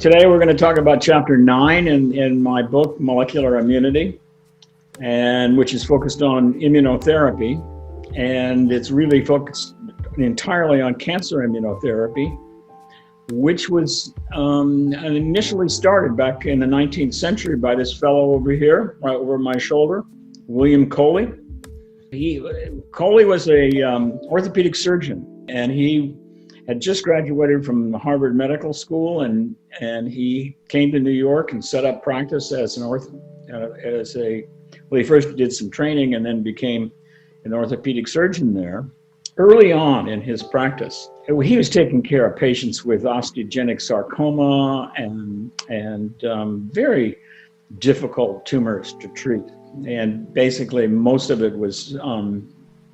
Today we're going to talk about chapter 9 in my book, Molecular Immunity, and which is focused on immunotherapy. And it's really focused entirely on cancer immunotherapy, which was initially started back in the 19th century by this fellow over here, right over my shoulder, William Coley. Coley was a orthopedic surgeon, and he had just graduated from Harvard Medical School, and he came to New York and set up practice as he first did some training and then became an orthopedic surgeon there. Early on in his practice, he was taking care of patients with osteogenic sarcoma and very difficult tumors to treat. And basically, most of it was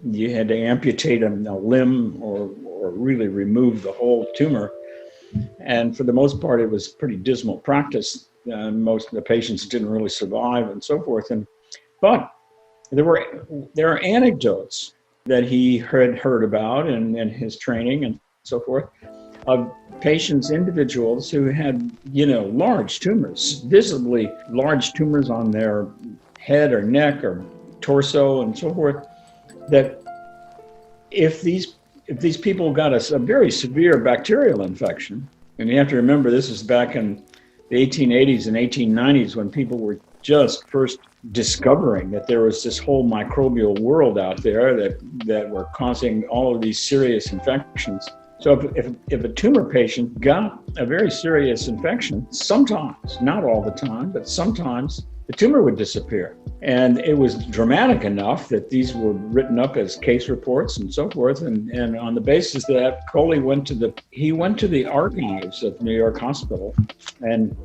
you had to amputate a limb or really remove the whole tumor. And for the most part, it was pretty dismal practice. Most of the patients didn't really survive and so forth. But there are anecdotes that he had heard about in his training and so forth of patients, individuals who had, large tumors, visibly large tumors on their head or neck or torso and so forth, that if these people got a very severe bacterial infection, and you have to remember this is back in the 1880s and 1890s when people were just first discovering that there was this whole microbial world out there that were causing all of these serious infections. So if a tumor patient got a very serious infection, sometimes, not all the time, but sometimes the tumor would disappear. And it was dramatic enough that these were written up as case reports and so forth. And on the basis of that, Coley went to the archives of New York Hospital and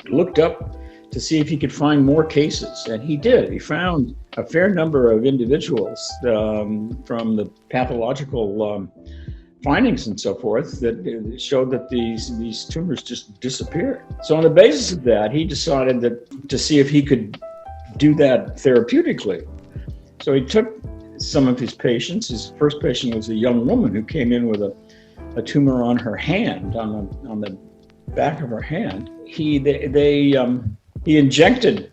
looked up to see if he could find more cases. And he did. He found a fair number of individuals from the pathological findings and so forth that showed that these tumors just disappeared. So on the basis of that, he decided to see if he could do that therapeutically. So he took some of his patients. His first patient was a young woman who came in with a tumor on her hand, on the back of her hand. He injected,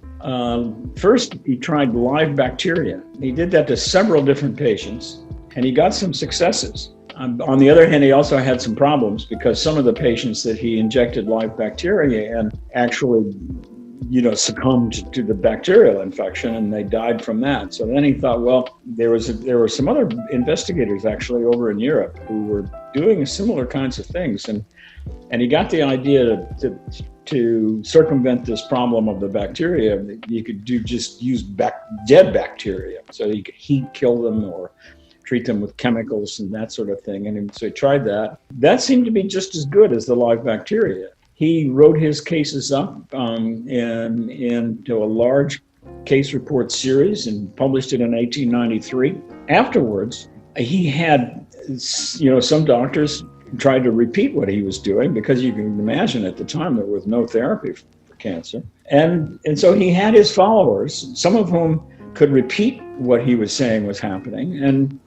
first he tried live bacteria. He did that to several different patients, and he got some successes. On the other hand, he also had some problems because some of the patients that he injected live bacteria and actually, succumbed to the bacterial infection, and they died from that. So then he thought, well, there were some other investigators actually over in Europe who were doing similar kinds of things, and he got the idea to circumvent this problem of the bacteria. You could use dead bacteria, so you could heat kill them or treat them with chemicals and that sort of thing. And so he tried that. That seemed to be just as good as the live bacteria. He wrote his cases up into a large case report series and published it in 1893. Afterwards, he had, some doctors tried to repeat what he was doing because you can imagine at the time there was no therapy for cancer. And so he had his followers, some of whom could repeat what he was saying was happening,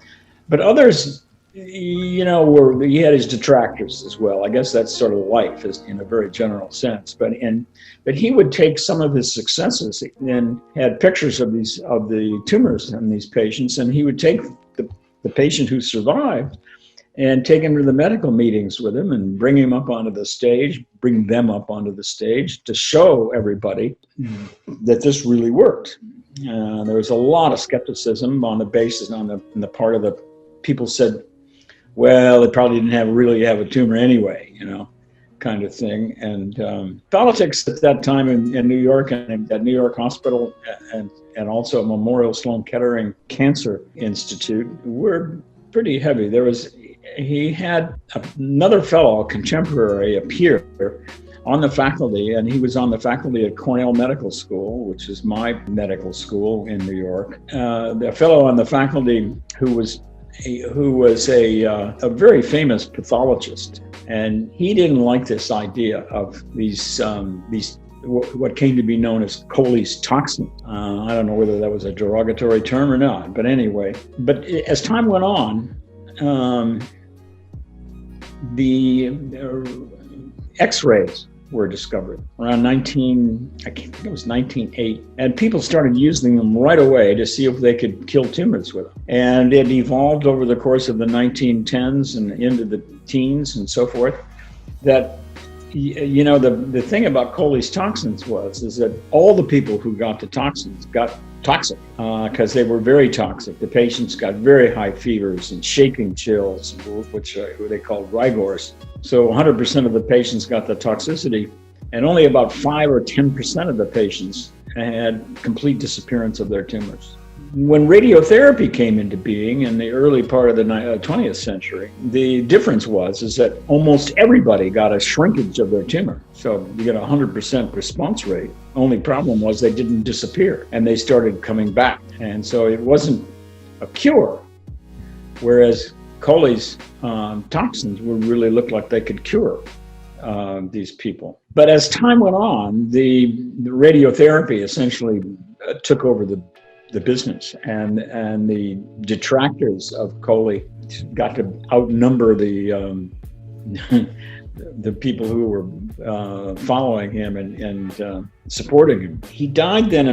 but others, he had his detractors as well. I guess that's sort of life in a very general sense. But he would take some of his successes and had pictures of the tumors in these patients, and he would take the patient who survived and take him to the medical meetings with him and bring them up onto the stage to show everybody that this really worked. There was a lot of skepticism on the basis, on the part of the people said, well, it probably didn't really have a tumor anyway, kind of thing. And politics at that time in New York and at New York Hospital and also Memorial Sloan Kettering Cancer Institute were pretty heavy. He had another fellow, a contemporary, a peer, on the faculty, and he was on the faculty at Cornell Medical School, which is my medical school in New York. The fellow on the faculty who was a very famous pathologist, and he didn't like this idea of these what came to be known as Coley's toxin. I don't know whether that was a derogatory term or not, but anyway. But as time went on, the X-rays were discovered around I think it was 1908. And people started using them right away to see if they could kill tumors with them. And it evolved over the course of the 1910s and into the teens and so forth, that the thing about Coley's toxins is that all the people who got the toxins got toxic because they were very toxic. The patients got very high fevers and shaking chills, which they called rigors. So 100% of the patients got the toxicity, and only about 5 or 10% of the patients had complete disappearance of their tumors. When radiotherapy came into being in the early part of the 20th century, the difference is that almost everybody got a shrinkage of their tumor. So you get a 100% response rate. Only problem was they didn't disappear and they started coming back. And so it wasn't a cure, whereas Coley's toxins would really look like they could cure these people. But as time went on, the radiotherapy essentially took over the business, and the detractors of Coley got to outnumber the the people who were following him and supporting him. He died then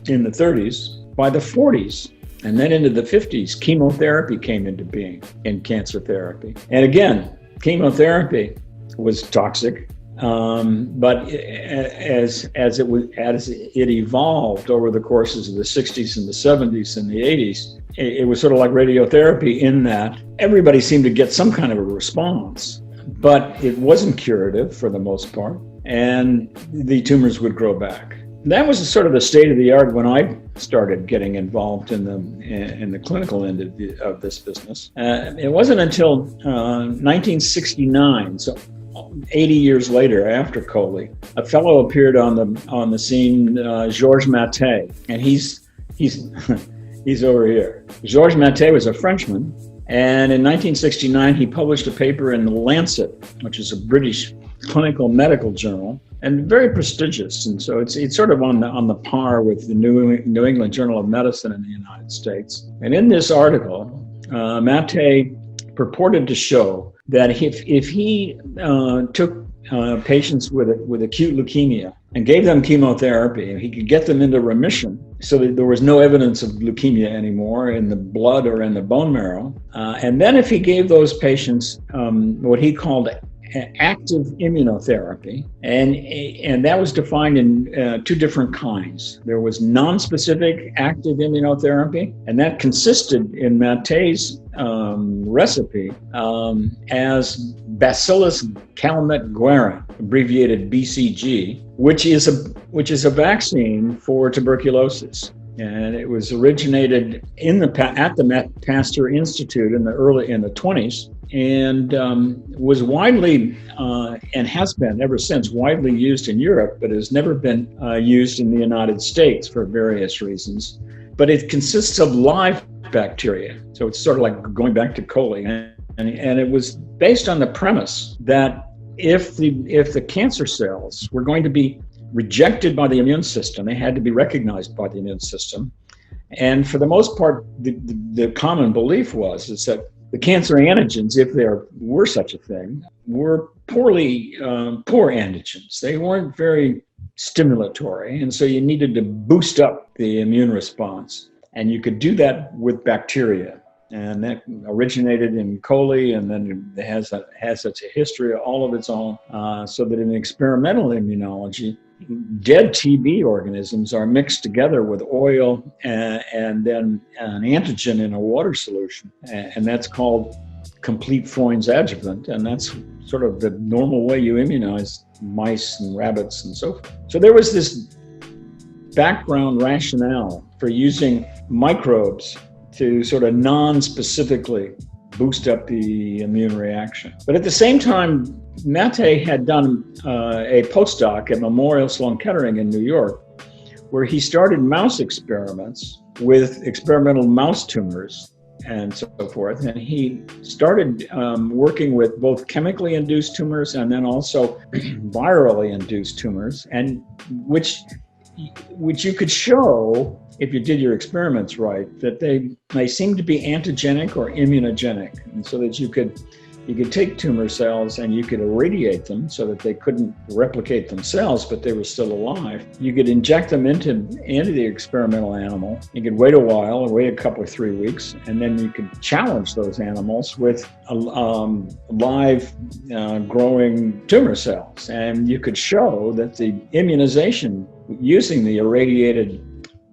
in the 30s. By the 40s and then into the 50s, chemotherapy came into being in cancer therapy. And again, chemotherapy was toxic. But as it evolved over the courses of the 60s and the 70s and the 80s, it was sort of like radiotherapy in that everybody seemed to get some kind of a response, but it wasn't curative for the most part, and the tumors would grow back. That was sort of the state of the art when I started getting involved in the clinical end of this business. It wasn't until 1969, so 80 years later, after Coley, a fellow appeared on the scene, Georges Maté, and he's over here. Georges Maté was a Frenchman, and in 1969 he published a paper in The Lancet, which is a British clinical medical journal, and very prestigious. And so it's sort of on the par with the New England Journal of Medicine in the United States. And in this article, Maté purported to show that if he took patients with acute leukemia and gave them chemotherapy, he could get them into remission so that there was no evidence of leukemia anymore in the blood or in the bone marrow. And then if he gave those patients what he called active immunotherapy, and that was defined in two different kinds. There was nonspecific active immunotherapy, and that consisted in Maté's recipe as Bacillus calmette-guerin, abbreviated BCG, which is a vaccine for tuberculosis. And it was originated at the Pasteur Institute in the 20s, and was widely and has been ever since widely used in Europe, but has never been used in the United States for various reasons. But it consists of live bacteria, so it's sort of like going back to Coley, and it was based on the premise that if the cancer cells were going to be rejected by the immune system, they had to be recognized by the immune system. And for the most part, the common belief is that the cancer antigens, if there were such a thing, were poor antigens. They weren't very stimulatory, and so you needed to boost up the immune response. And you could do that with bacteria. And that originated in Coley, and then it has such a history, all of its own, so that in experimental immunology, dead TB organisms are mixed together with oil and then an antigen in a water solution. And that's called complete Freund's adjuvant. And that's sort of the normal way you immunize mice and rabbits and so forth. So there was this background rationale for using microbes to sort of non-specifically boost up the immune reaction. But at the same time, Maté had done a postdoc at Memorial Sloan Kettering in New York, where he started mouse experiments with experimental mouse tumors and so forth. And he started working with both chemically induced tumors and then also virally induced tumors, and which you could show, if you did your experiments right, that they seem to be antigenic or immunogenic, and so that you could You could take tumor cells and you could irradiate them so that they couldn't replicate themselves, but they were still alive. You could inject them into the experimental animal. You could wait a while, wait a couple of 3 weeks, and then you could challenge those animals with live growing tumor cells. And you could show that the immunization using the irradiated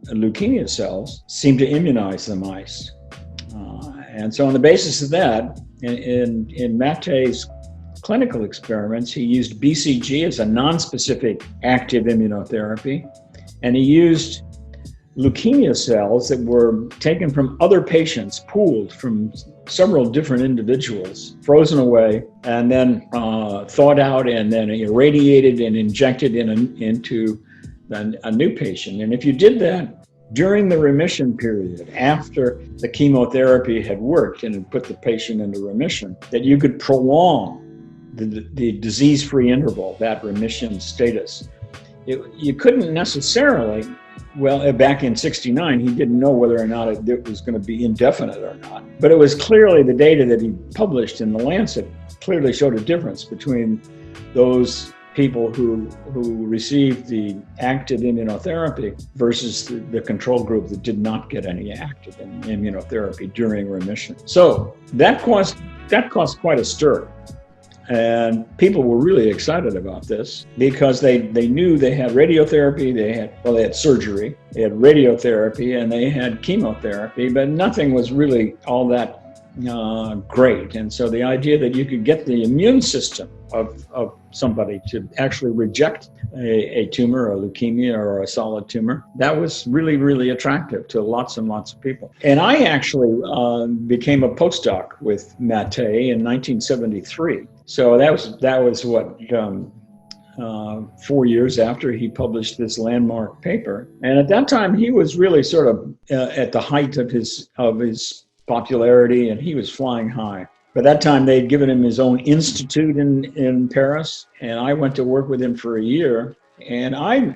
leukemia cells seemed to immunize the mice. And so on the basis of that, in Matte's clinical experiments, he used BCG as a nonspecific active immunotherapy, and he used leukemia cells that were taken from other patients, pooled from several different individuals, frozen away, and then thawed out and then irradiated and injected into a new patient. And if you did that during the remission period, after the chemotherapy had worked and had put the patient into remission, that you could prolong the disease-free interval, that remission status. You couldn't necessarily, well, back in '69, he didn't know whether or not it was going to be indefinite or not. But it was clearly the data that he published in The Lancet clearly showed a difference between those people who received the active immunotherapy versus the control group that did not get any active immunotherapy during remission. So that caused quite a stir. And people were really excited about this because they knew they had radiotherapy, they had surgery, they had radiotherapy, and they had chemotherapy, but nothing was really all that great. And so the idea that you could get the immune system of somebody to actually reject a tumor, a leukemia, or a solid tumor, that was really, really attractive to lots and lots of people. And I actually became a postdoc with Matte in 1973. So that was what 4 years after he published this landmark paper. And at that time, he was really sort of at the height of his popularity, and he was flying high. By that time, they'd given him his own institute in Paris, and I went to work with him for a year. And I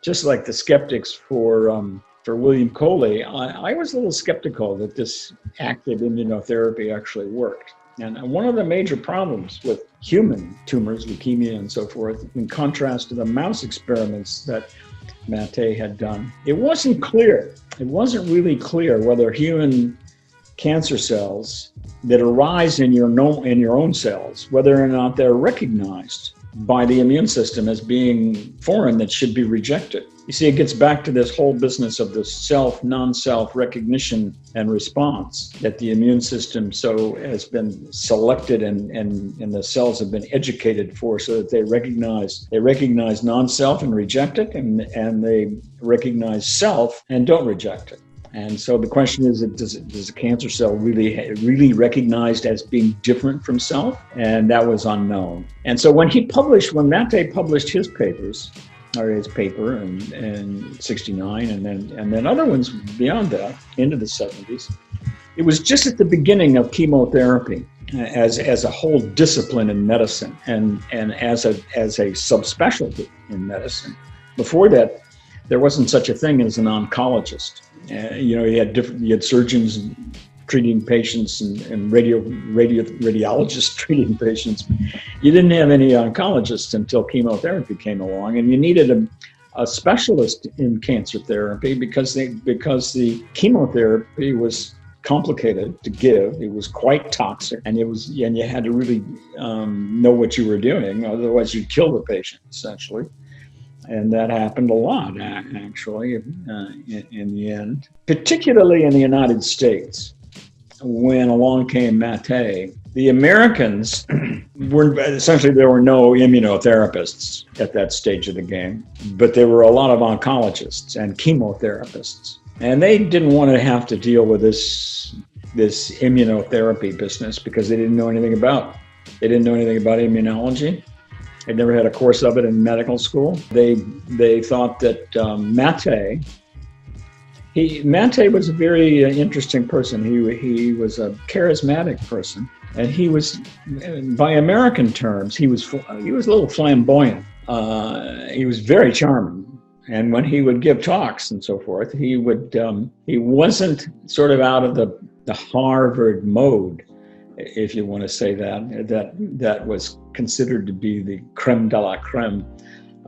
just like the skeptics for William Coley, I was a little skeptical that this active immunotherapy actually worked. And one of the major problems with human tumors, leukemia and so forth, in contrast to the mouse experiments that Matte had done, it wasn't really clear whether human cancer cells that arise in your own cells, whether or not they're recognized by the immune system as being foreign that should be rejected. You see, it gets back to this whole business of the self, non-self recognition and response that the immune system has been selected and the cells have been educated for, so that they recognize non-self and reject it, and they recognize self and don't reject it. And so the question is, does a cancer cell really recognized as being different from self? And that was unknown. And so when Matte published his paper in '69, and then other ones beyond that into the '70s, it was just at the beginning of chemotherapy as a whole discipline in medicine and as a subspecialty in medicine. Before that, there wasn't such a thing as an oncologist. You had surgeons treating patients and radiologists treating patients. You didn't have any oncologists until chemotherapy came along, and you needed a specialist in cancer therapy because the chemotherapy was complicated to give. It was quite toxic, and you had to really know what you were doing, otherwise you'd kill the patient essentially. And that happened a lot, actually, in the end, particularly in the United States. When along came Matte, the Americans there were no immunotherapists at that stage of the game, but there were a lot of oncologists and chemotherapists. And they didn't want to have to deal with this immunotherapy business because they didn't know anything about immunology. I'd never had a course of it in medical school. They thought that Matte was a very interesting person. He was a charismatic person, and he was, by American terms, he was a little flamboyant. He was very charming, and when he would give talks and so forth, he wasn't sort of out of the the Harvard mode, if you want to say that was considered to be the creme de la creme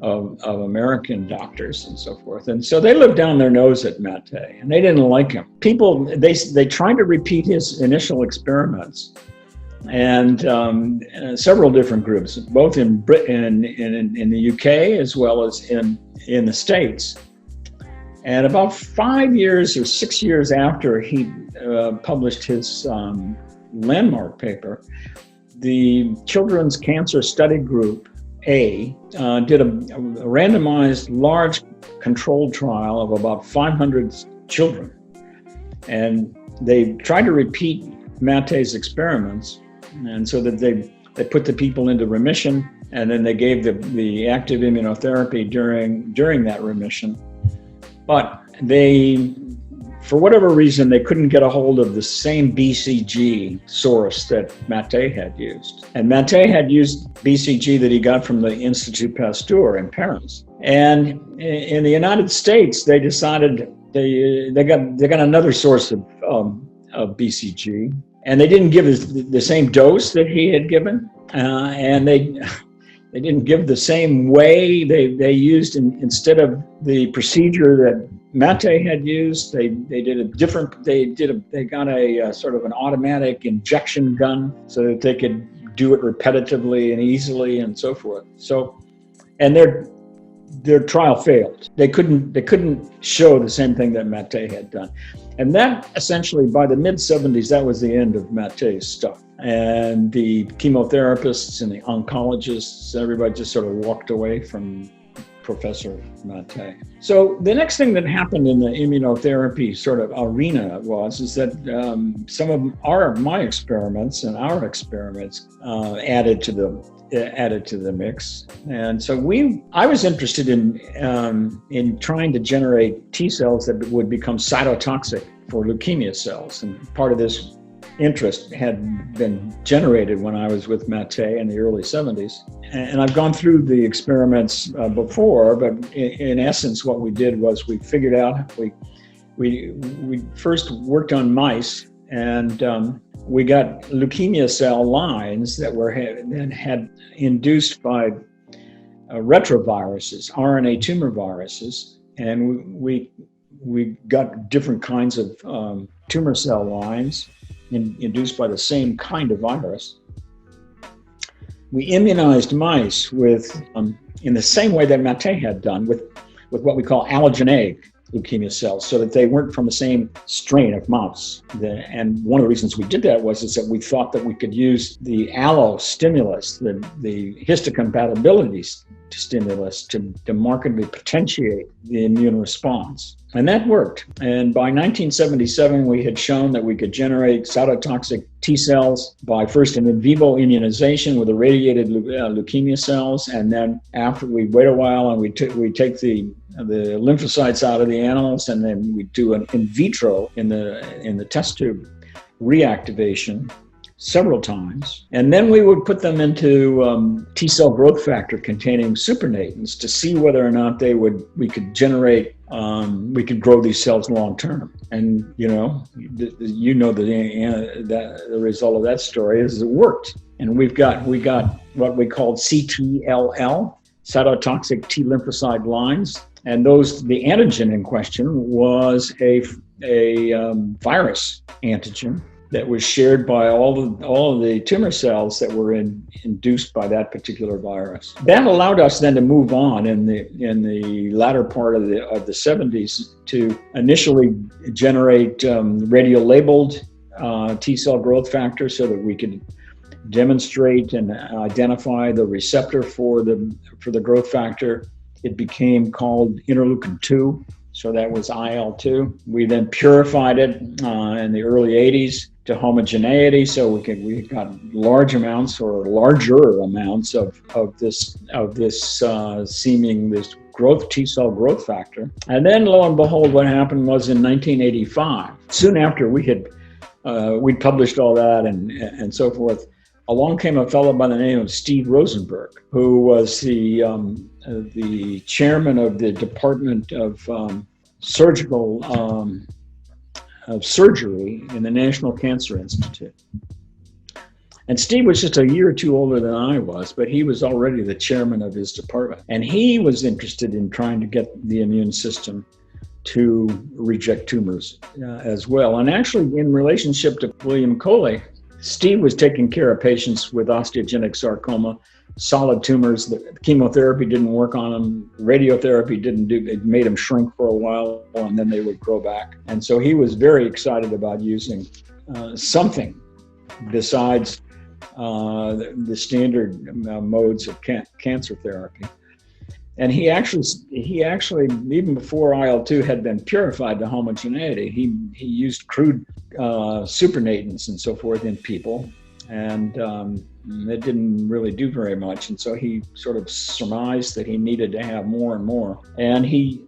of American doctors and so forth. And so they looked down their nose at Mate, and they didn't like him. People, they tried to repeat his initial experiments, and several different groups, both in Britain, in the UK, as well as in the States. And about 5 years or 6 years after he published his landmark paper, the Children's Cancer Study Group A did a randomized large controlled trial of about 500 children. And they tried to repeat Mate's experiments, and so that they put the people into remission, and then they gave the active immunotherapy during that remission. But they, for whatever reason, they couldn't get a hold of the same BCG source that Mate had used. And Mate had used BCG that he got from the Institut Pasteur in Paris. And in the United States, they decided they got another source of BCG, and they didn't give the same dose that he had given, and they didn't give the same way. They used, instead of the procedure that Mate had used, they did a different. They got a sort of an automatic injection gun so that they could do it repetitively and easily and so forth. So, and their trial failed. They couldn't show the same thing that Mate had done. And that essentially, by the mid-70s, that was the end of Mate's stuff. And the chemotherapists and the oncologists, everybody just sort of walked away from Professor Mate. So the next thing that happened in the immunotherapy sort of arena is that some of my experiments and our experiments added to the mix. And so I was interested in trying to generate T cells that would become cytotoxic for leukemia cells. And part of this interest had been generated when I was with Mate in the early 70s. And I've gone through the experiments before, but in essence, what we did was we figured out, we first worked on mice, and we got leukemia cell lines that had induced by retroviruses, RNA tumor viruses, and we got different kinds of tumor cell lines induced by the same kind of virus. We immunized mice with, in the same way that Mate had done, with what we call allogeneic leukemia cells, so that they weren't from the same strain of mouse. And one of the reasons we did that was that we thought that we could use the allo stimulus, the histocompatibility stimulus, to markedly potentiate the immune response. And that worked. And by 1977, we had shown that we could generate cytotoxic T cells by first an in vivo immunization with irradiated leukemia cells. And then after we wait a while and we take the lymphocytes out of the animals, and then we do an in vitro in the test tube reactivation several times. And then we would put them into T cell growth factor containing supernatants to see whether or not we could generate, we could grow these cells long term. And the result of that story is it worked. And we got what we called CTLL, cytotoxic T lymphocyte lines. And the antigen in question was a virus antigen that was shared by all of the tumor cells that were induced by that particular virus. That allowed us then to move on in the latter part of the 70s to initially generate radio-labeled T cell growth factors so that we could demonstrate and identify the receptor for the growth factor. It became called interleukin-2. So that was IL-2. We then purified it in the early 80s to homogeneity, so we got large amounts or larger amounts of this growth T cell growth factor. And then lo and behold, what happened was in 1985, soon after we'd published all that and so forth, along came a fellow by the name of Steve Rosenberg, who was the chairman of the Department of Surgical of surgery in the National Cancer Institute. And Steve was just a year or two older than I was, but he was already the chairman of his department. And he was interested in trying to get the immune system to reject tumors as well. And actually, in relationship to William Coley, Steve was taking care of patients with osteogenic sarcoma, solid tumors. The chemotherapy didn't work on them. Radiotherapy didn't do, it made them shrink for a while and then they would grow back. And so he was very excited about using something besides the standard modes of cancer therapy. And he actually, even before IL-2 had been purified to homogeneity, he used crude supernatants and so forth in people, and it didn't really do very much. And so he sort of surmised that he needed to have more and more. And he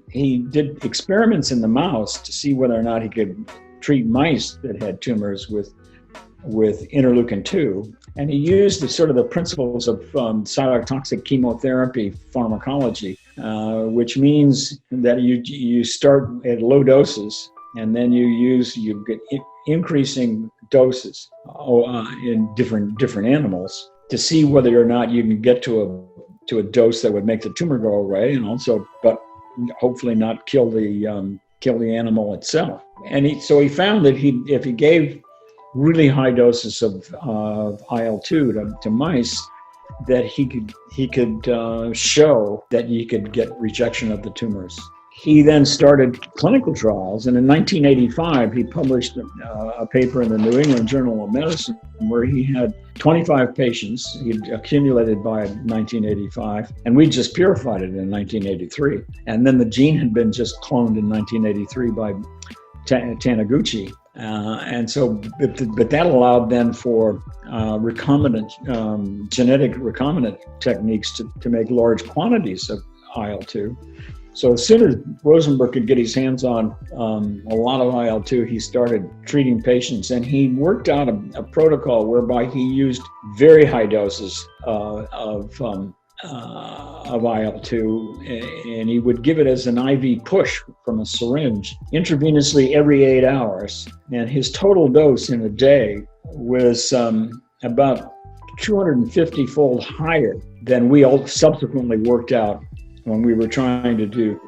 did experiments in the mouse to see whether or not he could treat mice that had tumors with interleukin-2. And he used the principles of cytotoxic chemotherapy pharmacology, which means that you start at low doses and then you get increasing doses in different animals to see whether or not you can get to a dose that would make the tumor go away, and also, but hopefully not kill the animal itself. And so he found that if he gave really high doses of IL-2 to mice, that he could show that you could get rejection of the tumors. He then started clinical trials, and in 1985 he published a paper in the New England Journal of Medicine where he had 25 patients he'd accumulated by 1985, and we just purified it in 1983. And then the gene had been just cloned in 1983 by Taniguchi. And so, but that allowed then for genetic recombinant techniques to make large quantities of IL-2. So as soon as Rosenberg could get his hands on a lot of IL-2, he started treating patients, and he worked out a protocol whereby he used very high doses of IL-2, and he would give it as an IV push from a syringe intravenously every 8 hours. And his total dose in a day was about 250-fold higher than we all subsequently worked out when we were trying to do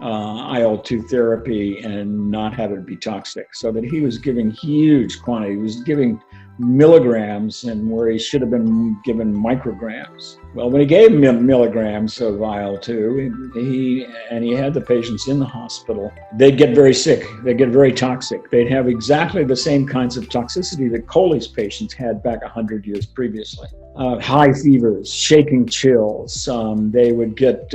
IL-2 therapy and not have it be toxic. So that he was giving huge quantity. He was giving milligrams, and where he should have been given micrograms. Well, when he gave milligrams of IL-2, he had the patients in the hospital, they'd get very sick, they'd get very toxic. They'd have exactly the same kinds of toxicity that Coley's patients had back 100 years previously. High fevers, shaking chills, they would get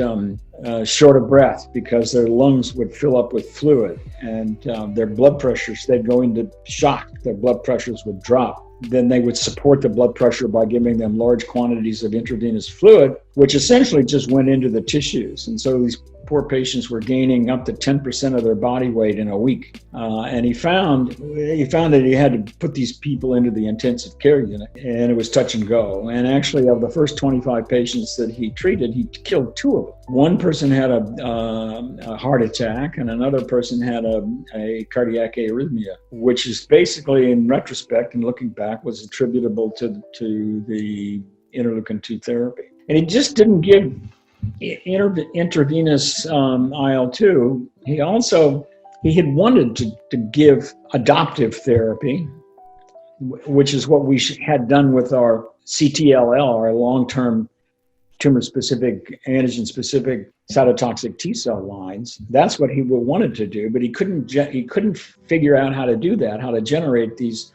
short of breath because their lungs would fill up with fluid, and their blood pressures, they'd go into shock, their blood pressures would drop. Then they would support the blood pressure by giving them large quantities of intravenous fluid, which essentially just went into the tissues. And so these poor patients were gaining up to 10% of their body weight in a week. And he found that he had to put these people into the intensive care unit, and it was touch and go. And actually, of the first 25 patients that he treated, he killed 2 of them. One person had a heart attack, and another person had a cardiac arrhythmia, which is basically, in retrospect and looking back, was attributable to the interleukin-2 therapy. And he just didn't give intravenous IL-2. He had wanted to give adoptive therapy, which is what we had done with our CTLL, our long-term tumor-specific, antigen-specific cytotoxic T-cell lines. That's what he wanted to do, but he couldn't figure out how to do that, how to generate these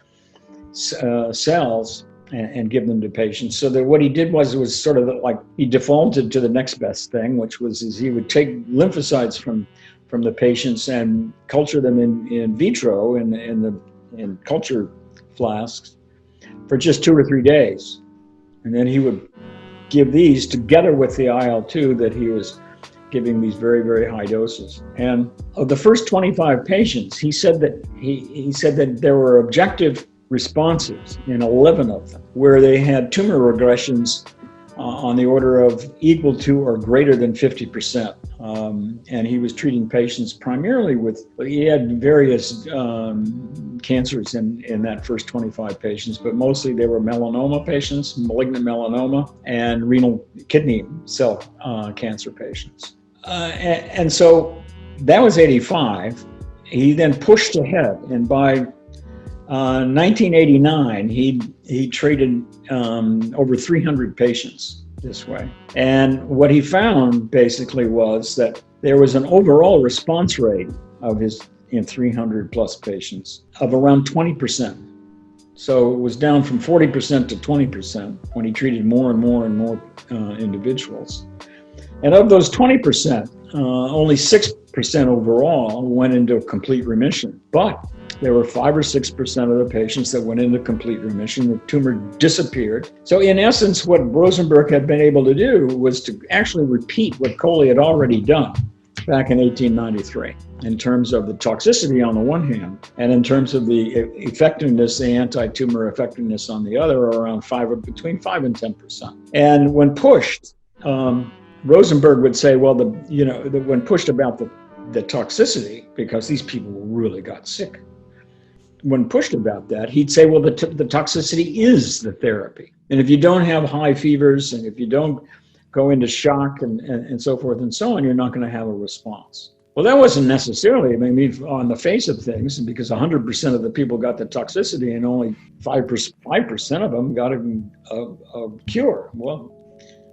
cells and give them to patients. So that what he did was sort of like he defaulted to the next best thing, which was he would take lymphocytes from the patients and culture them in vitro in culture flasks for just 2 or 3 days, and then he would give these together with the IL-2 that he was giving these very, very high doses. And of the first 25 patients, he said that there were objective responses in 11 of them, where they had tumor regressions on the order of equal to or greater than 50%. And he was treating patients primarily he had various cancers in that first 25 patients, but mostly they were melanoma patients, malignant melanoma, and renal kidney cell cancer patients. And so that was 85. He then pushed ahead, and by 1989, he treated over 300 patients this way. And what he found basically was that there was an overall response rate of his 300 plus patients of around 20%. So it was down from 40% to 20% when he treated more and more and more individuals. And of those 20%, only 6% overall went into complete remission. But there were 5 or 6% of the patients that went into complete remission. The tumor disappeared. So in essence, what Rosenberg had been able to do was to actually repeat what Coley had already done back in 1893 in terms of the toxicity on the one hand, and in terms of the effectiveness, the anti-tumor effectiveness on the other, around between 5 and 10%. And when pushed, Rosenberg would say, well, when pushed about the toxicity, because these people really got sick, when pushed about that, he'd say, well, the toxicity is the therapy. And if you don't have high fevers, and if you don't go into shock and so forth and so on, you're not going to have a response. Well, that wasn't necessarily, on the face of things, because 100% of the people got the toxicity and only 5% of them got a cure. Well,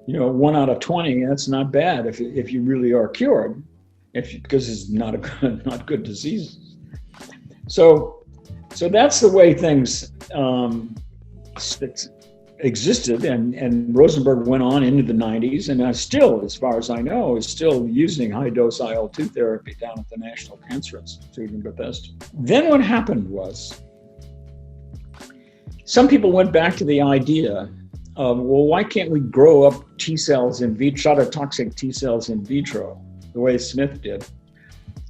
1 out of 20, that's not bad if you really are cured, because it's not good diseases. So that's the way things existed, and Rosenberg went on into the 90s, and still, as far as I know, is still using high-dose IL-2 therapy down at the National Cancer Institute in Bethesda. Then what happened was, some people went back to the idea of, well, why can't we grow up T cells in vitro, cytotoxic T cells in vitro, the way Smith did,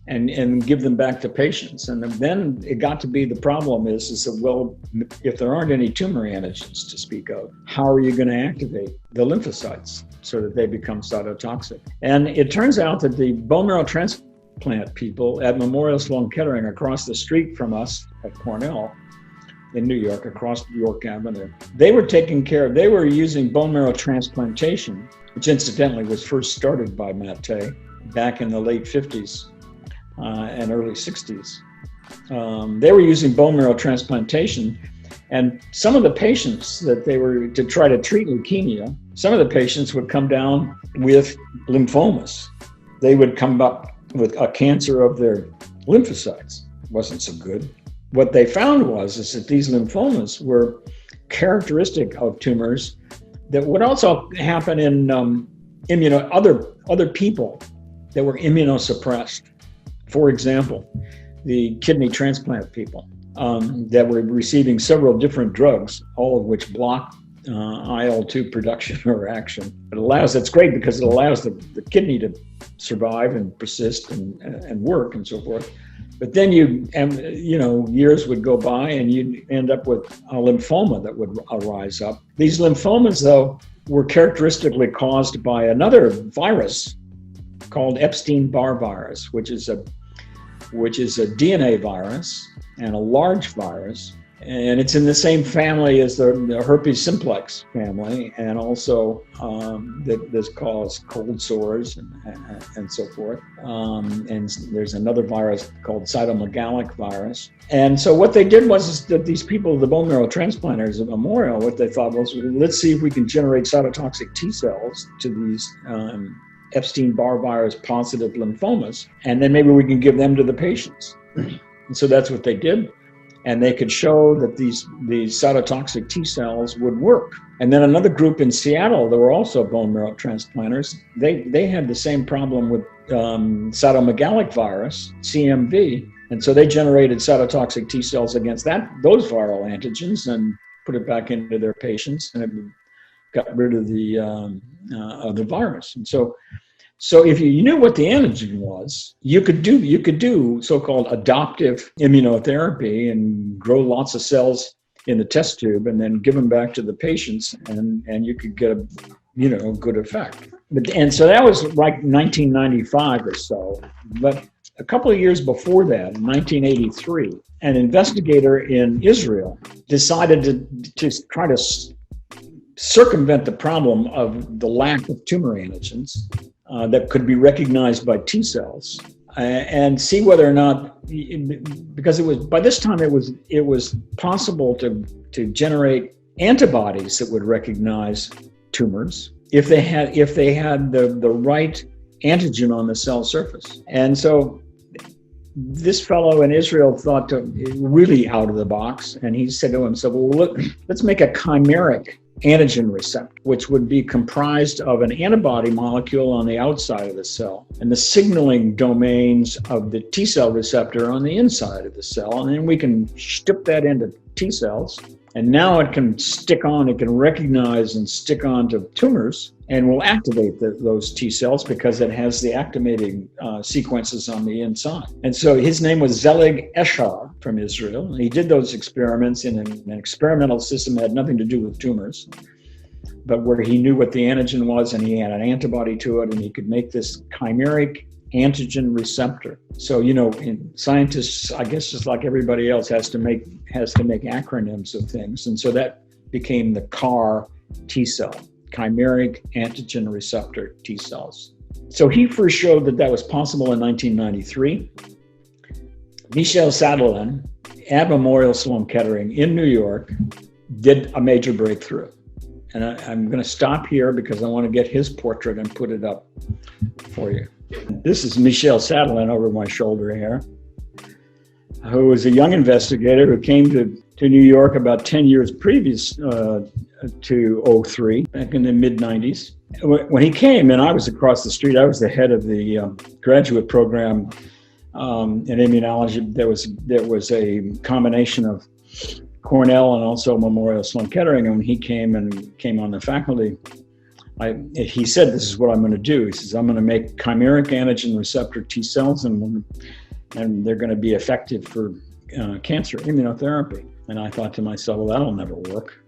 and give them back to patients? And then it got to be, the problem is that, well, if there aren't any tumor antigens to speak of, how are you going to activate the lymphocytes so that they become cytotoxic? And it turns out that the bone marrow transplant people at Memorial Sloan Kettering, across the street from us at Cornell in New York, across York Avenue, they were using bone marrow transplantation, which incidentally was first started by Matt Tay back in the late 50s. And early 60s. They were using bone marrow transplantation, and some of the patients that they were to try to treat leukemia, some of the patients would come down with lymphomas. They would come up with a cancer of their lymphocytes. It wasn't so good. What they found was that these lymphomas were characteristic of tumors that would also happen in other people that were immunosuppressed. For example, the kidney transplant people that were receiving several different drugs, all of which block IL-2 production or action. It's great because it allows the kidney to survive and persist and work and so forth. But then years would go by and you'd end up with a lymphoma that would arise up. These lymphomas, though, were characteristically caused by another virus called Epstein-Barr virus, which is a DNA virus and a large virus, and it's in the same family as the herpes simplex family, and also that cause cold sores and so forth. And there's another virus called cytomegalic virus. And so what they did was that these people, the bone marrow transplanters at Memorial, what they thought was, let's see if we can generate cytotoxic T cells to these Epstein-Barr virus positive lymphomas, and then maybe we can give them to the patients. And so that's what they did. And they could show that these cytotoxic T cells would work. And then another group in Seattle, there were also bone marrow transplanters. They had the same problem with cytomegalic virus, CMV. And so they generated cytotoxic T cells against those viral antigens and put it back into their patients, and it got rid of the virus. And so if you knew what the antigen was, you could do so-called adoptive immunotherapy and grow lots of cells in the test tube and then give them back to the patients, and you could get good effect. And so that was like 1995 or so. But a couple of years before that, in 1983, an investigator in Israel decided to try to circumvent the problem of the lack of tumor antigens that could be recognized by T cells, and see whether or not, because by this time it was possible to generate antibodies that would recognize tumors if they had the right antigen on the cell surface. And so this fellow in Israel thought really out of the box, and he said to himself, well, let's make a chimeric antigen receptor, which would be comprised of an antibody molecule on the outside of the cell and the signaling domains of the T cell receptor on the inside of the cell. And then we can ship that into T cells. And now it can recognize and stick on to tumors and will activate those T cells because it has the activating sequences on the inside. And so his name was Zelig Eshar from Israel. And he did those experiments in an experimental system that had nothing to do with tumors, but where he knew what the antigen was and he had an antibody to it, and he could make this chimeric antigen receptor. So, scientists, I guess, just like everybody else, has to make acronyms of things. And so that became the CAR T cell, chimeric antigen receptor T cells. So he first showed that was possible in 1993. Michel Sadelain at Memorial Sloan Kettering in New York did a major breakthrough. And I'm going to stop here because I want to get his portrait and put it up for you. This is Michel Sadelain over my shoulder here, who was a young investigator who came to New York about 10 years previous to 03, back in the mid-90s. When he came, and I was across the street, I was the head of the graduate program in immunology. There was a combination of Cornell and also Memorial Sloan Kettering. And when he came on the faculty, he said, this is what I'm going to do. He says, I'm going to make chimeric antigen receptor T cells, and they're going to be effective for cancer immunotherapy. And I thought to myself, well, that'll never work.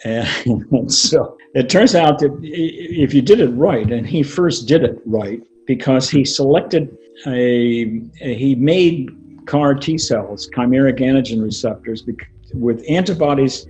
And so it turns out that if you did it right, and he first did it right, because he selected he made CAR T cells, chimeric antigen receptors, with antibodies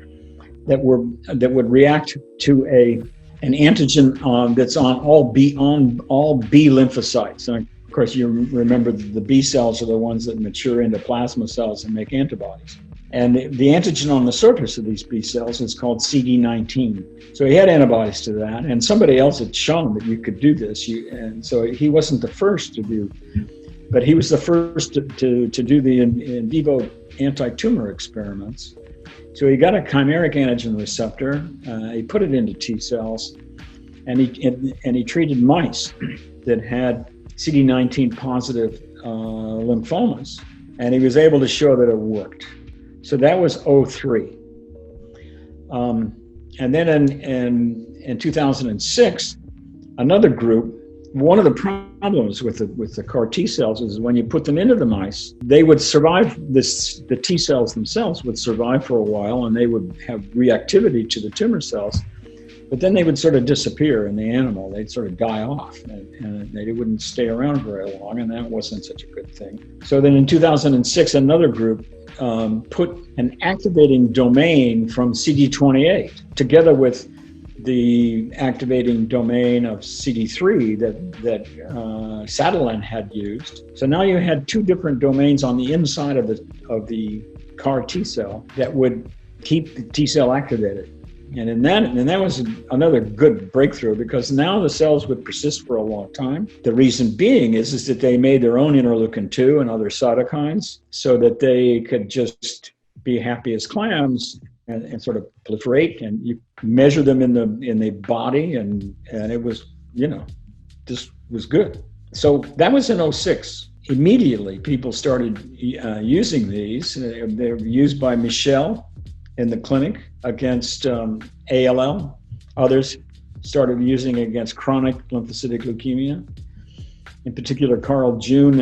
that would react to an antigen that's on all B lymphocytes. And of course, you remember the B cells are the ones that mature into plasma cells and make antibodies. And the antigen on the surface of these B cells is called CD19. So he had antibodies to that, and somebody else had shown that you could do this. And so he wasn't the first to do, but he was the first to do the in vivo anti-tumor experiments. So he got a chimeric antigen receptor, he put it into T cells, and he treated mice that had CD19 positive lymphomas, and he was able to show that it worked. So that was 03. And then in 2006, another group, one of the problems with the CAR T cells is when you put them into the mice, they would survive the T cells themselves would survive for a while, and they would have reactivity to the tumor cells, but then they would sort of disappear in the animal. They'd sort of die off, and they wouldn't stay around very long, and that wasn't such a good thing. So then in 2006, another group put an activating domain from CD28 together with the activating domain of CD3 that Sadelain had used. So now you had two different domains on the inside of the CAR T cell that would keep the T cell activated. And that was another good breakthrough, because now the cells would persist for a long time. The reason being is that they made their own interleukin-2 and other cytokines so that they could just be happy as clams and sort of proliferate, and you measure them in the body, and it was, just was good. So that was in 06. Immediately, people started using these. They're used by Michel in the clinic against ALL. Others started using it against chronic lymphocytic leukemia. In particular, Carl June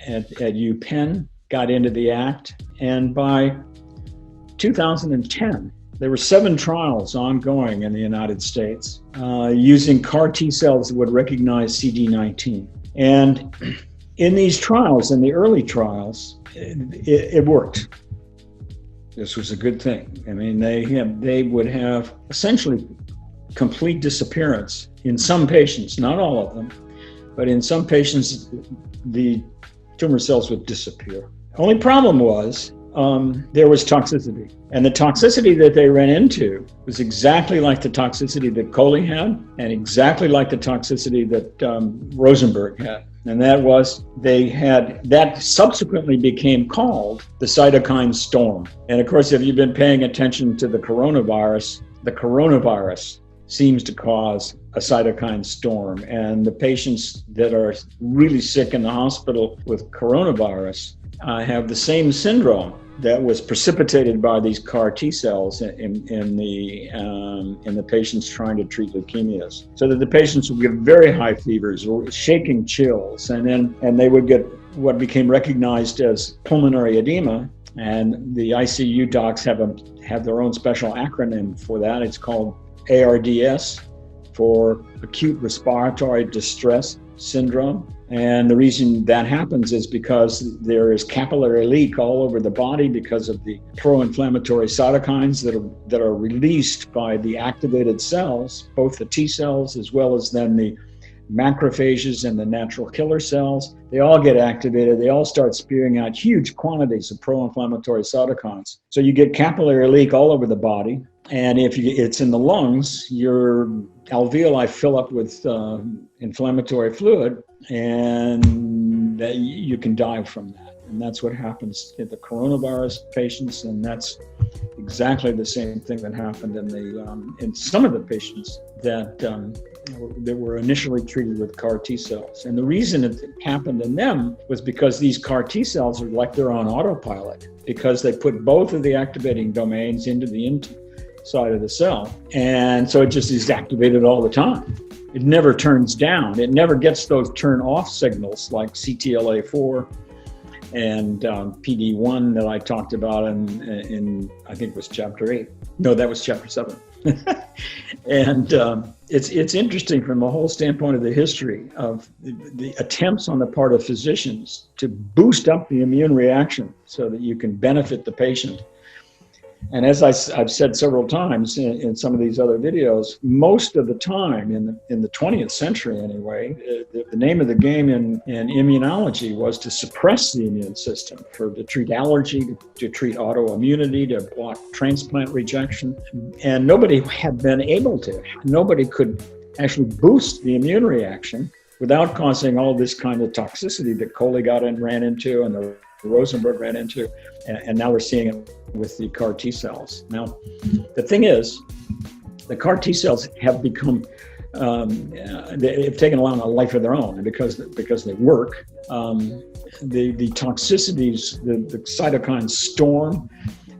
at UPenn got into the act. And by 2010, There were 7 trials ongoing in the United States using CAR T cells that would recognize CD19. And in these trials, in the early trials, it worked. This was a good thing. I mean, they would have essentially complete disappearance in some patients, not all of them, but in some patients, the tumor cells would disappear. Only problem was there was toxicity. And the toxicity that they ran into was exactly like the toxicity that Coley had and exactly like the toxicity that Rosenberg had. And that was, that subsequently became called the cytokine storm. And of course, if you've been paying attention to the coronavirus seems to cause a cytokine storm. And the patients that are really sick in the hospital with coronavirus have the same syndrome that was precipitated by these CAR T cells in the patients trying to treat leukemias. So that the patients would get very high fevers, shaking chills, and they would get what became recognized as pulmonary edema. And the ICU docs have their own special acronym for that. It's called ARDS, for acute respiratory distress syndrome. And the reason that happens is because there is capillary leak all over the body because of the pro-inflammatory cytokines that are released by the activated cells, both the T cells as well as then the macrophages and the natural killer cells. They all get activated. They all start spewing out huge quantities of pro-inflammatory cytokines. So you get capillary leak all over the body. And if it's in the lungs, your alveoli fill up with inflammatory fluid, and you can die from that. And that's what happens in the coronavirus patients, and that's exactly the same thing that happened in some of the patients that were initially treated with CAR T cells. And the reason it happened in them was because these CAR T cells are like they're on autopilot, because they put both of the activating domains into the inside of the cell. And so it just is activated all the time. It never turns down. It never gets those turn off signals like CTLA4 and PD1 that I talked about in I think it was chapter 8. No, that was chapter 7. And it's interesting from the whole standpoint of the history of the attempts on the part of physicians to boost up the immune reaction so that you can benefit the patient. And as I've said several times in some of these other videos, most of the time in the 20th century anyway, the name of the game in immunology was to suppress the immune system, to treat allergy, to treat autoimmunity, to block transplant rejection. And nobody had been able to. Nobody could actually boost the immune reaction without causing all this kind of toxicity that Coley ran into and the Rosenberg ran into, and now we're seeing it with the CAR T cells. Now, the thing is, the CAR T cells have become, they've taken on a life of their own, because they work. The toxicities, the cytokine storm,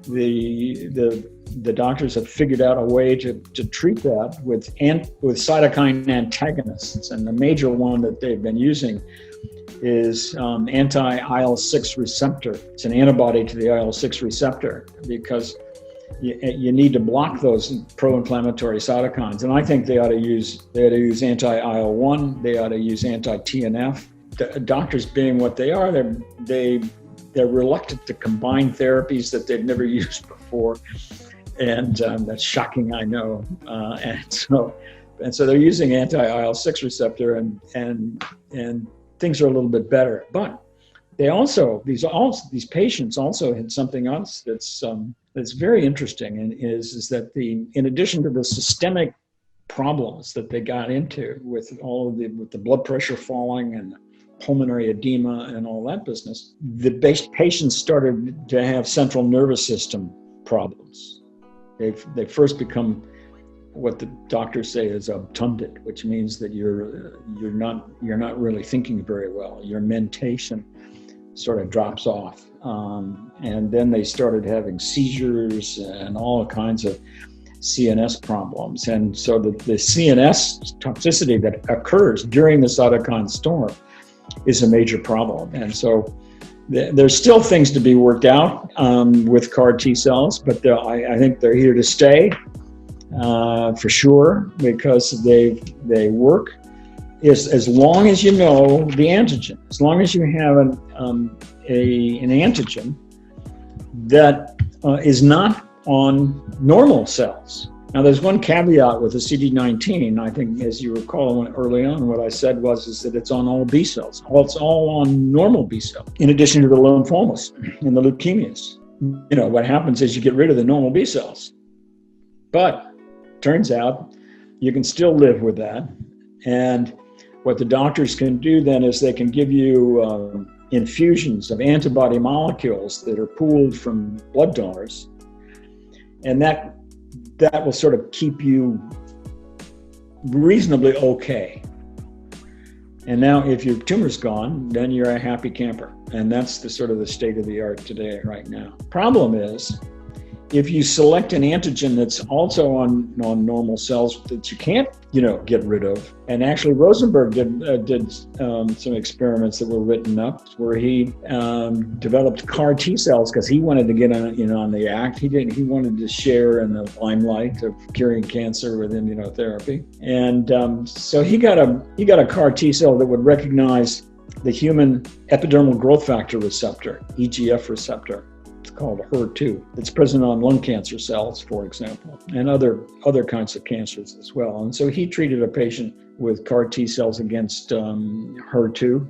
the doctors have figured out a way to treat that with cytokine antagonists, and the major one that they've been using is anti-IL-6 receptor. It's an antibody to the IL-6 receptor because you need to block those pro-inflammatory cytokines. And I think they ought to use anti-IL-1. They ought to use anti-TNF. Doctors, being what they are, they're reluctant to combine therapies that they've never used before, and that's shocking, I know. And so they're using anti-IL-6 receptor, and things are a little bit better. But these patients also had something else that's very interesting, and is that in addition to the systemic problems that they got into with with the blood pressure falling and pulmonary edema and all that business, the patients started to have central nervous system problems. They first become what the doctors say is obtunded, which means that you're not really thinking very well. Your mentation sort of drops off, and then they started having seizures and all kinds of CNS problems. And so the CNS toxicity that occurs during the cytokine storm is a major problem. And so There's still things to be worked out with CAR T cells, but I think they're here to stay for sure, because they work as long as you know the antigen. As long as you have an antigen that is not on normal cells. Now, there's one caveat with the CD19. I think, as you recall early on, what I said is that it's on all B cells. It's all on normal B cells, in addition to the lymphomas and the leukemias. You know, what happens is you get rid of the normal B cells. But turns out you can still live with that. And what the doctors can do then is they can give you infusions of antibody molecules that are pooled from blood donors. And that will sort of keep you reasonably okay. And now if your tumor's gone, then you're a happy camper. And that's the sort of the state of the art today, right now. Problem is, if you select an antigen that's also on normal cells that you can't, get rid of. And actually Rosenberg did some experiments that were written up where he developed CAR T cells because he wanted to get on the act. He wanted to share in the limelight of curing cancer with immunotherapy. And so he got a CAR T cell that would recognize the human epidermal growth factor receptor, EGF receptor. It's called HER2. It's present on lung cancer cells, for example, and other kinds of cancers as well. And so he treated a patient with CAR T cells against HER2,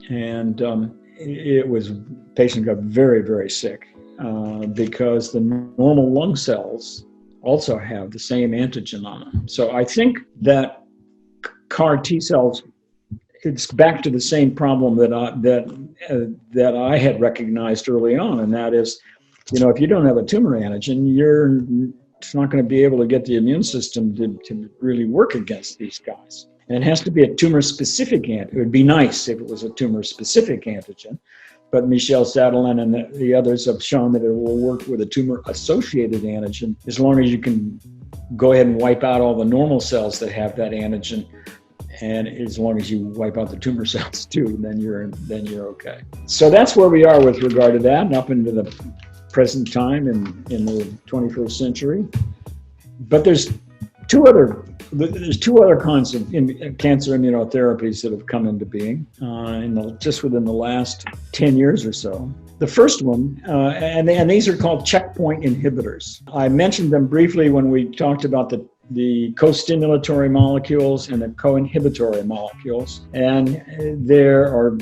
and the patient got very, very sick because the normal lung cells also have the same antigen on them. So I think that CAR T cells, it's back to the same problem that I had recognized early on, and that is, if you don't have a tumor antigen, it's not going to be able to get the immune system to really work against these guys. And it has to be a tumor-specific antigen. It would be nice if it was a tumor-specific antigen, but Michel Sadelain and the others have shown that it will work with a tumor-associated antigen as long as you can go ahead and wipe out all the normal cells that have that antigen. And as long as you wipe out the tumor cells too, then you're okay. So that's where we are with regard to that, and up into the present time in the 21st century. But there's two other kinds of cancer immunotherapies that have come into being just within the last 10 years or so. The first one, and these are called checkpoint inhibitors. I mentioned them briefly when we talked about the co-stimulatory molecules and the co-inhibitory molecules. And there are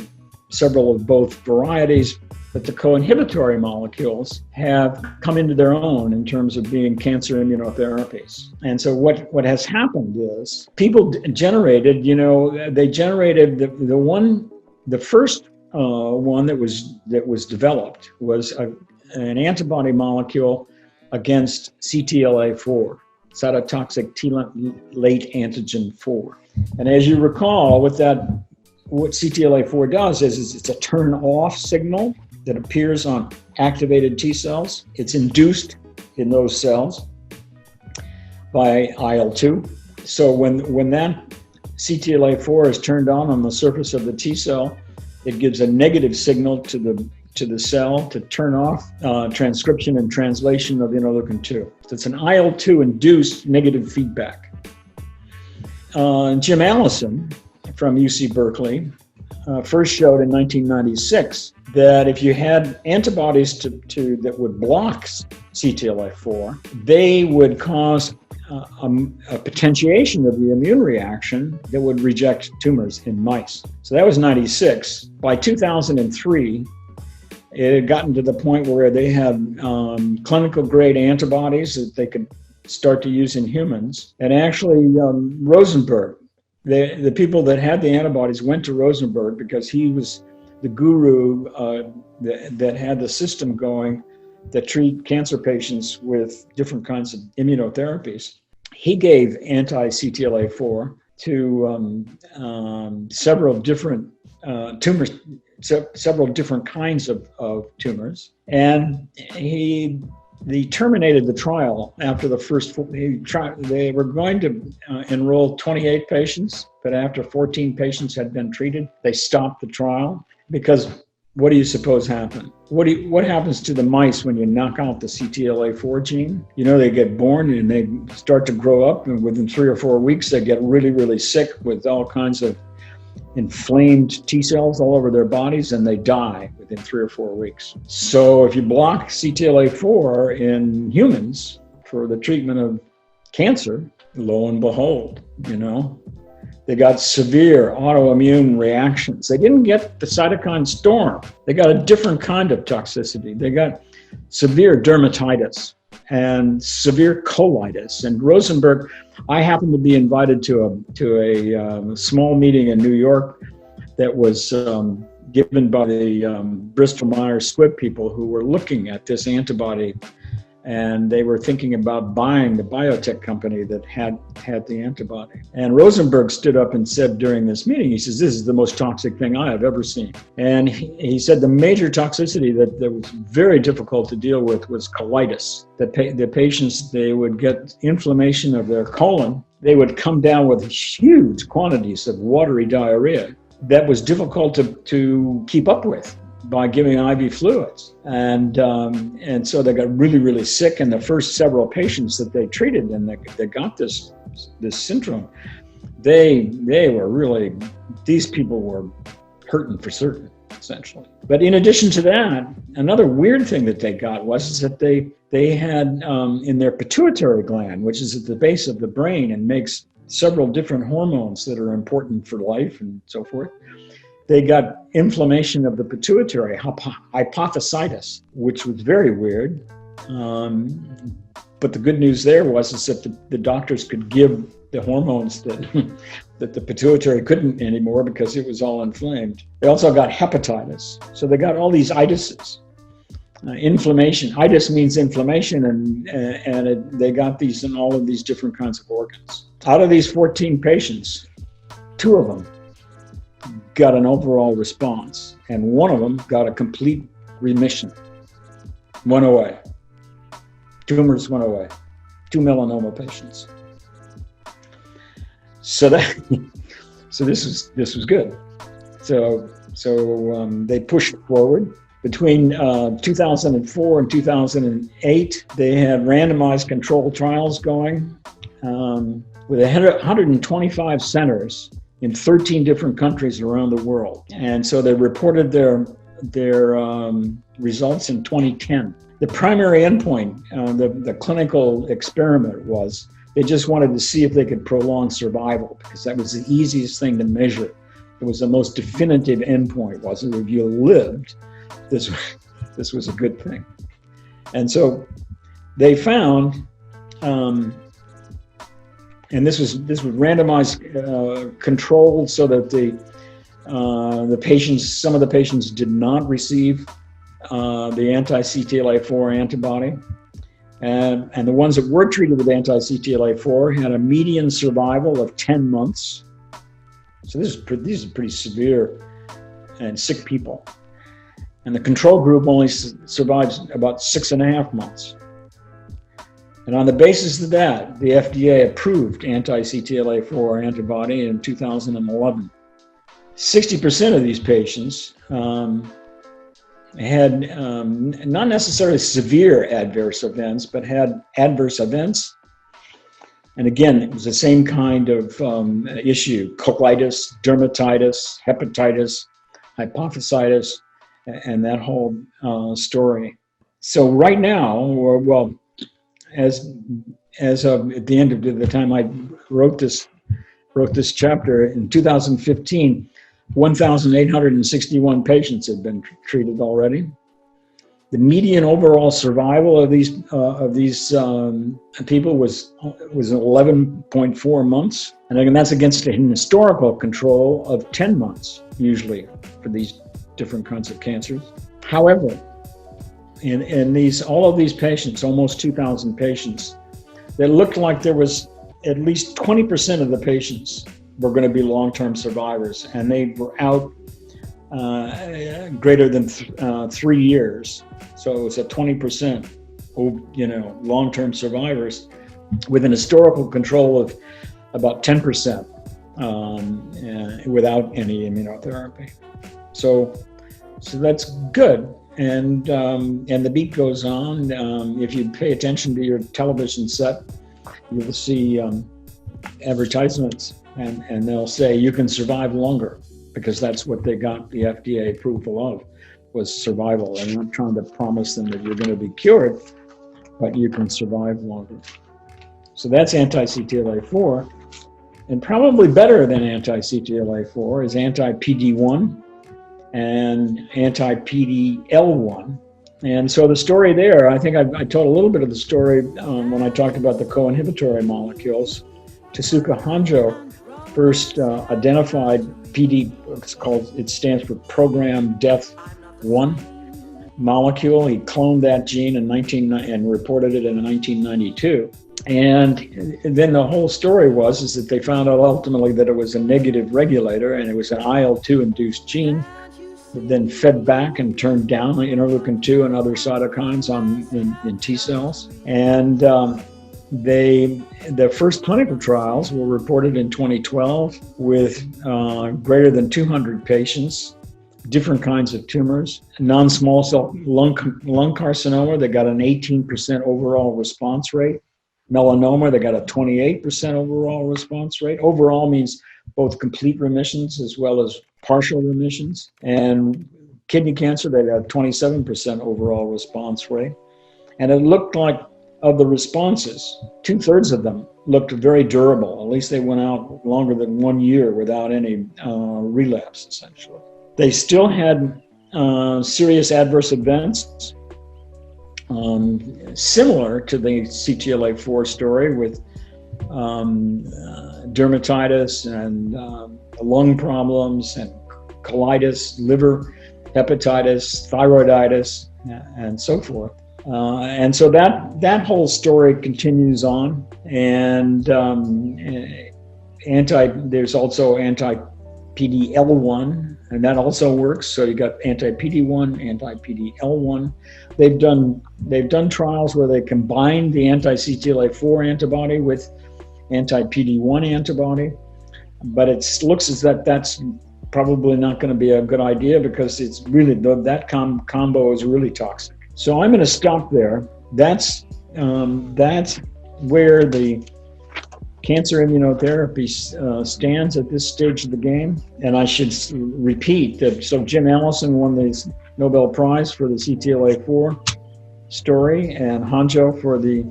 several of both varieties, but the co-inhibitory molecules have come into their own in terms of being cancer immunotherapies. And so what has happened is people generated, the first one that was developed was an antibody molecule against CTLA-4. Cytotoxic T-late antigen 4. And as you recall, what CTLA-4 does is it's a turn-off signal that appears on activated T cells. It's induced in those cells by IL-2. So when that CTLA-4 is turned on the surface of the T cell, it gives a negative signal to the cell to turn off transcription and translation of interleukin-2. So it's an IL-2 induced negative feedback. Jim Allison from UC Berkeley first showed in 1996 that if you had antibodies that would block CTLA-4, they would cause a potentiation of the immune reaction that would reject tumors in mice. So that was 96. By 2003, it had gotten to the point where they had clinical grade antibodies that they could start to use in humans. And actually, Rosenberg, the people that had the antibodies went to Rosenberg because he was the guru that had the system going that treat cancer patients with different kinds of immunotherapies. He gave anti-CTLA-4 to several different tumors, several different kinds of tumors, and he terminated the trial after the first. They were going to enroll 28 patients, but after 14 patients had been treated, they stopped the trial because what do you suppose happened? What happens to the mice when you knock out the CTLA4 gene? You know, they get born and they start to grow up, and within 3 or 4 weeks, they get really, really sick with all kinds of inflamed T cells all over their bodies, and they die within 3 or 4 weeks. So if you block CTLA4 in humans for the treatment of cancer, lo and behold, you know, they got severe autoimmune reactions. They didn't get the cytokine storm. They got a different kind of toxicity. They got severe dermatitis and severe colitis. And Rosenberg, I happened to be invited to a small meeting in New York that was given by the Bristol Myers Squibb people who were looking at this antibody, and they were thinking about buying the biotech company that had the antibody. And Rosenberg stood up and said during this meeting, he says, "This is the most toxic thing I have ever seen." And he said the major toxicity that was very difficult to deal with was colitis. The patients, they would get inflammation of their colon. They would come down with huge quantities of watery diarrhea that was difficult to keep up with by giving IV fluids. And so they got really, really sick. And the first several patients that they treated and they got this syndrome, they were really, these people were hurting for certain, essentially. But in addition to that, another weird thing that they got was that they had in their pituitary gland, which is at the base of the brain and makes several different hormones that are important for life and so forth, they got inflammation of the pituitary, hypophysitis, which was very weird. But the good news there was that the doctors could give the hormones that the pituitary couldn't anymore because it was all inflamed. They also got hepatitis. So they got all these itises. Inflammation. Itis means inflammation, and they got these in all of these different kinds of organs. Out of these 14 patients, 2 of them got an overall response, and 1 of them got a complete remission. Went away. Tumors went away. 2 melanoma patients. So this was good. So they pushed forward. Between 2004 and 2008, they had randomized controlled trials going with 125 centers in 13 different countries around the world. And so they reported their results in 2010. The primary endpoint, the clinical experiment was, they just wanted to see if they could prolong survival, because that was the easiest thing to measure. It was the most definitive endpoint, wasn't it? If you lived, this was a good thing. And so they found, and this was randomized, controlled, so that the patients, some of the patients did not receive the anti-CTLA4 antibody, and the ones that were treated with anti-CTLA4 had a median survival of 10 months. So these are pretty severe and sick people. And the control group only survived about 6.5 months. And on the basis of that, the FDA approved anti-CTLA4 antibody in 2011. 60% of these patients had not necessarily severe adverse events, but had adverse events. And again, it was the same kind of issue: colitis, dermatitis, hepatitis, hypophysitis, and that whole story. So right now, well, as of at the end of the time I wrote this chapter in 2015, 1,861 patients had been treated already. The median overall survival of these people was 11.4 months, and again, that's against a historical control of 10 months usually for these different kinds of cancers. However, in all of these patients, almost 2,000 patients, it looked like there was at least 20% of the patients were going to be long-term survivors, and they were out greater than 3 years. So it was a 20%, long-term survivors with an historical control of about 10% without any immunotherapy. So So that's good. And the beat goes on. If you pay attention to your television set, you will see advertisements, and they'll say you can survive longer, because that's what they got the FDA approval of, was survival. I'm not trying to promise them that you're going to be cured, but you can survive longer. So that's anti-CTLA-4. And probably better than anti-CTLA-4 is anti-PD-1 and anti-PD-L1. And so the story there, I think I told a little bit of the story when I talked about the co-inhibitory molecules. Tasuku Honjo first identified PD, it stands for program death 1 molecule. He cloned that gene and reported it in 1992. And then the whole story is that they found out ultimately that it was a negative regulator, and it was an IL-2 induced gene that then fed back and turned down the interleukin 2 and other cytokines in T cells. And the first clinical trials were reported in 2012 with greater than 200 patients, different kinds of tumors. Non-small cell lung carcinoma, they got an 18% overall response rate. Melanoma, they got a 28% overall response rate. Overall means both complete remissions as well as partial remissions. And kidney cancer, they got a 27% overall response rate. And it looked like, of the responses, 2/3 of them looked very durable. At least they went out longer than 1 year without any relapse, essentially. They still had serious adverse events, similar to the CTLA-4 story, with dermatitis and lung problems and colitis, liver hepatitis, thyroiditis, and so forth. And so that whole story continues on. And there's also anti-PD-L1, and that also works. So you got anti-PD-1, anti-PD-L1. They've done trials where they combine the anti-CTLA-4 antibody with anti-PD-1 antibody, but it looks as if that's probably not going to be a good idea, because it's really that combo is really toxic. So I'm going to stop there. That's where the cancer immunotherapy stands at this stage of the game. And I should repeat that. So Jim Allison won the Nobel Prize for the CTLA-4 story, and Honjo for the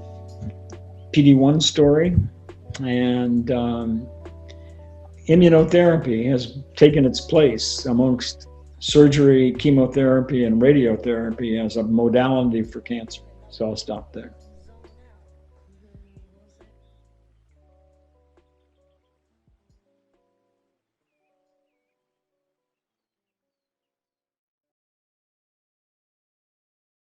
PD-1 story. And immunotherapy has taken its place amongst surgery, chemotherapy, and radiotherapy as a modality for cancer. So I'll stop there.